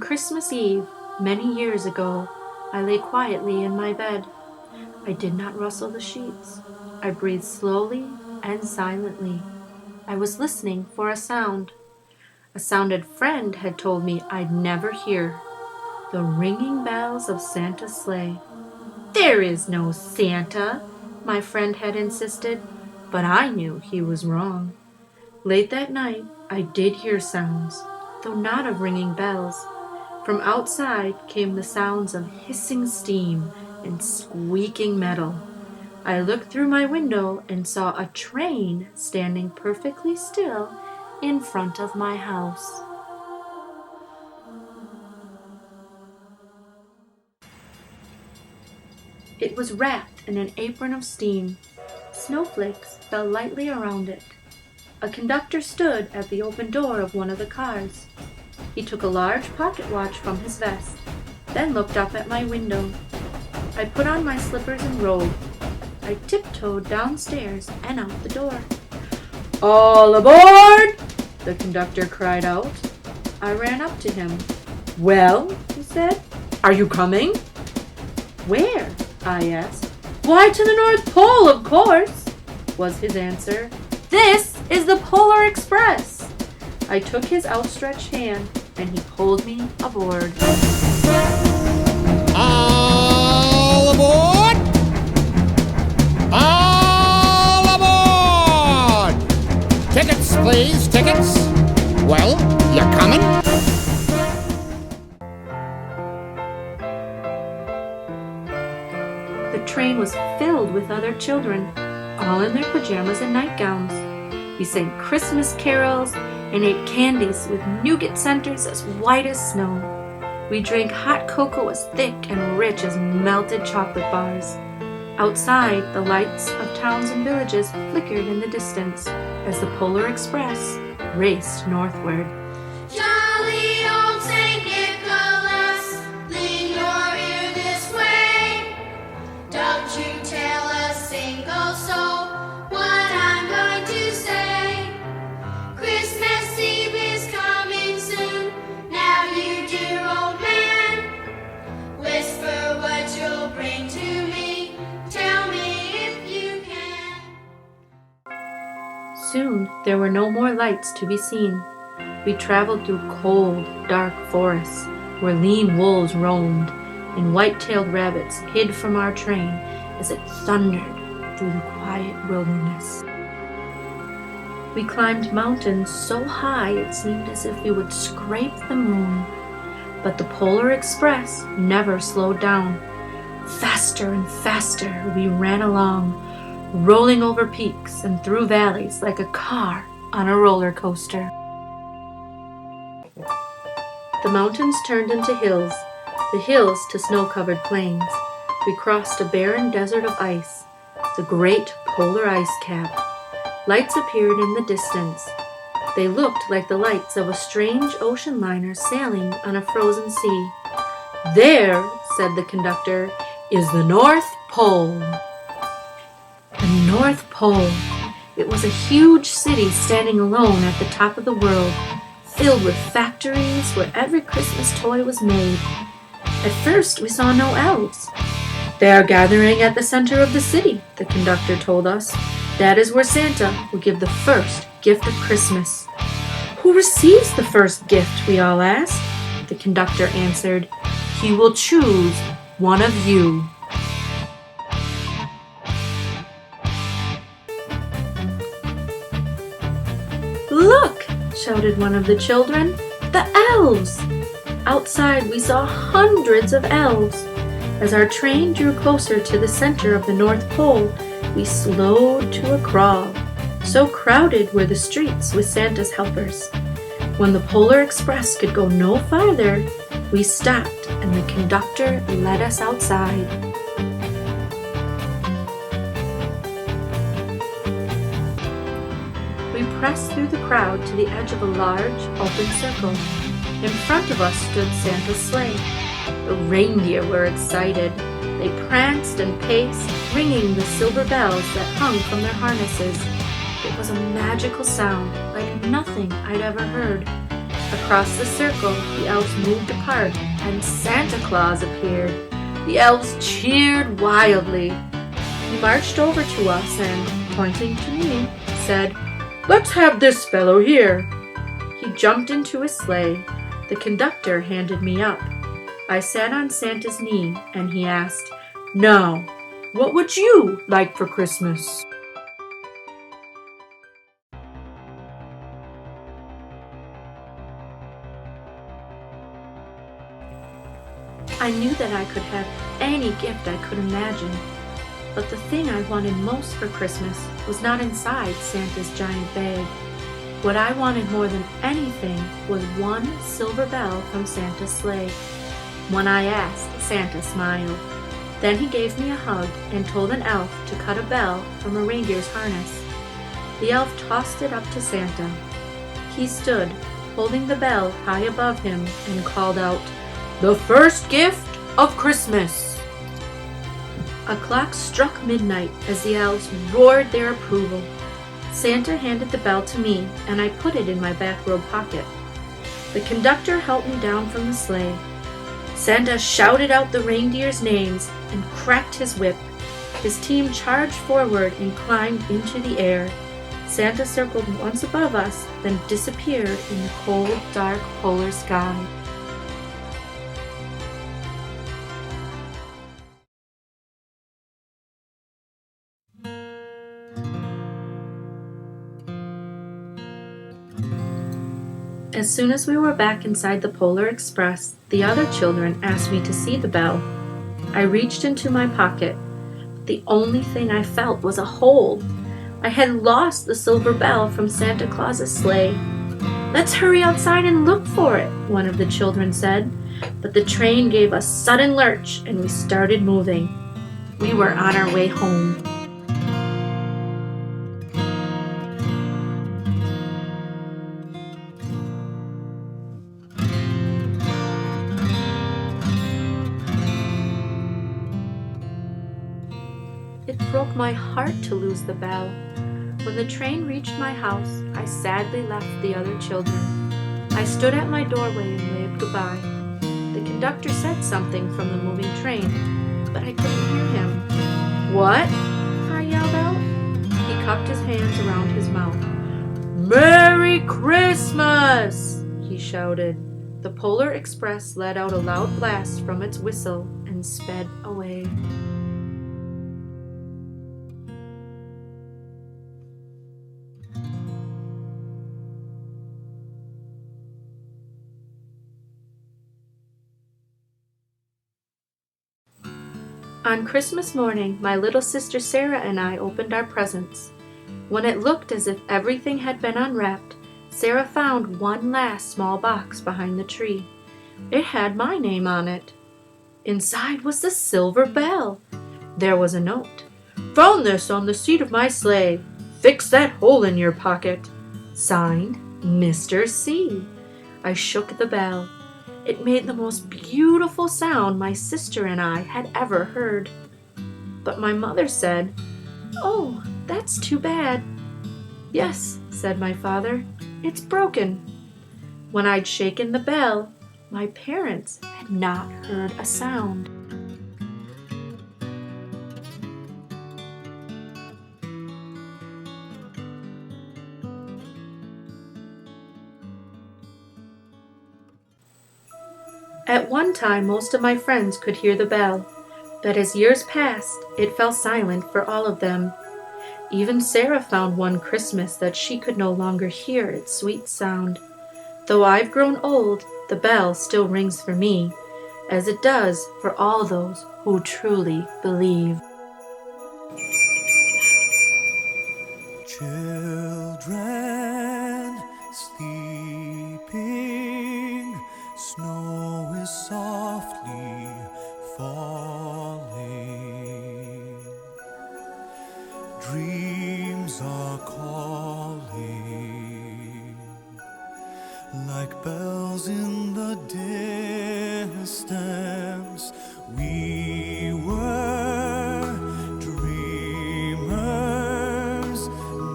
Christmas Eve, many years ago, I lay quietly in my bed. I did not rustle the sheets. I breathed slowly and silently. I was listening for a sound. A sounded friend had told me I'd never hear. The ringing bells of Santa's sleigh. "There is no Santa," my friend had insisted, but I knew he was wrong. Late that night, I did hear sounds, though not of ringing bells. From outside came the sounds of hissing steam and squeaking metal. I looked through my window and saw a train standing perfectly still in front of my house. It was wrapped in an apron of steam. Snowflakes fell lightly around it. A conductor stood at the open door of one of the cars. He took a large pocket watch from his vest, then looked up at my window. I put on my slippers and robe. I tiptoed downstairs and out the door. "All aboard!" the conductor cried out. I ran up to him. "Well," he said, "are you coming?" "Where?" I asked. "Why, to the North Pole, of course," was his answer. "This is the Polar Express." I took his outstretched hand, and he pulled me aboard. All aboard! All aboard! Tickets, please, tickets. Well, you're coming? The train was filled with other children, all in their pajamas and nightgowns. We sang Christmas carols and ate candies with nougat centers as white as snow. We drank hot cocoa as thick and rich as melted chocolate bars. Outside, the lights of towns and villages flickered in the distance as the Polar Express raced northward. Jolly old Saint Nicholas, lean your ear this way. Don't you tell a single soul what I'm going to say. Christmas Eve is coming soon. Now you dear old man, whisper what you'll bring to me. Tell me if you can. Soon there were no more lights to be seen. We traveled through cold, dark forests where lean wolves roamed and white-tailed rabbits hid from our train as it thundered through the quiet wilderness. We climbed mountains so high it seemed as if we would scrape the moon. But the Polar Express never slowed down. Faster and faster we ran along, rolling over peaks and through valleys like a car on a roller coaster. The mountains turned into hills, the hills to snow-covered plains. We crossed a barren desert of ice, the great polar ice cap. Lights appeared in the distance. They looked like the lights of a strange ocean liner sailing on a frozen sea. "There," said the conductor, "is the North Pole." The North Pole. It was a huge city standing alone at the top of the world, filled with factories where every Christmas toy was made. At first, we saw no elves. "They are gathering at the center of the city," the conductor told us. "That is where Santa will give the first gift of Christmas." "Who receives the first gift?" we all asked. The conductor answered, "He will choose one of you." "Look!" shouted one of the children. "The elves!" Outside, we saw hundreds of elves. As our train drew closer to the center of the North Pole, we slowed to a crawl. So crowded were the streets with Santa's helpers. When the Polar Express could go no farther, we stopped and the conductor led us outside. We pressed through the crowd to the edge of a large, open circle. In front of us stood Santa's sleigh. The reindeer were excited. They pranced and paced, ringing the silver bells that hung from their harnesses. It was a magical sound, like nothing I'd ever heard. Across the circle, the elves moved apart, and Santa Claus appeared. The elves cheered wildly. He marched over to us and, pointing to me, said, "Let's have this fellow here." He jumped into his sleigh. The conductor handed me up. I sat on Santa's knee, and he asked, "Now, what would you like for Christmas?" I knew that I could have any gift I could imagine, but the thing I wanted most for Christmas was not inside Santa's giant bag. What I wanted more than anything was one silver bell from Santa's sleigh. When I asked, Santa smiled. Then he gave me a hug and told an elf to cut a bell from a reindeer's harness. The elf tossed it up to Santa. He stood, holding the bell high above him, and called out, "The first gift of Christmas!" A clock struck midnight as the elves roared their approval. Santa handed the bell to me, and I put it in my bathrobe pocket. The conductor helped me down from the sleigh. Santa shouted out the reindeers' names and cracked his whip. His team charged forward and climbed into the air. Santa circled once above us, then disappeared in the cold, dark polar sky. As soon as we were back inside the Polar Express, the other children asked me to see the bell. I reached into my pocket. The only thing I felt was a hole. I had lost the silver bell from Santa Claus's sleigh. "Let's hurry outside and look for it," one of the children said. But the train gave a sudden lurch and we started moving. We were on our way home. It broke my heart to lose the bell. When the train reached my house, I sadly left the other children. I stood at my doorway and waved goodbye. The conductor said something from the moving train, but I couldn't hear him. "What?" I yelled out. He cupped his hands around his mouth. "Merry Christmas!" he shouted. The Polar Express let out a loud blast from its whistle and sped away. On Christmas morning, my little sister Sarah and I opened our presents. When it looked as if everything had been unwrapped, Sarah found one last small box behind the tree. It had my name on it. Inside was the silver bell. There was a note. "Found this on the seat of my sleigh. Fix that hole in your pocket." Signed, Mr. C. I shook the bell. It made the most beautiful sound my sister and I had ever heard. But my mother said, "Oh, that's too bad." "Yes," said my father, "it's broken." When I'd shaken the bell, my parents had not heard a sound. At one time, most of my friends could hear the bell, but as years passed, it fell silent for all of them. Even Sarah found one Christmas that she could no longer hear its sweet sound. Though I've grown old, the bell still rings for me, as it does for all those who truly believe. Children sleeping, snow is softly falling. Dreams are calling like bells in the distance. We were dreamers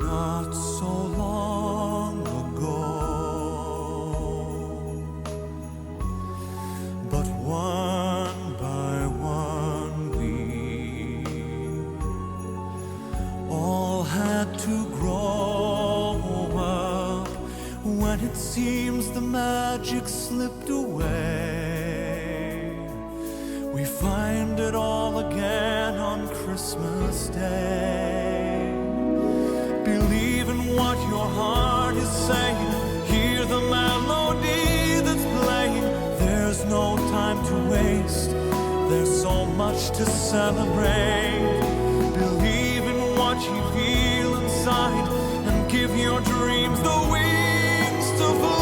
not so long ago. but one by one we all had to grow up. When it seems the magic slipped away, we find it all again on Christmas Day. Believe in what your heart is saying, hear the melody that's playing. There's no time to waste, there's so much to celebrate. Believe in what you feel inside and give your dreams the wings to fly.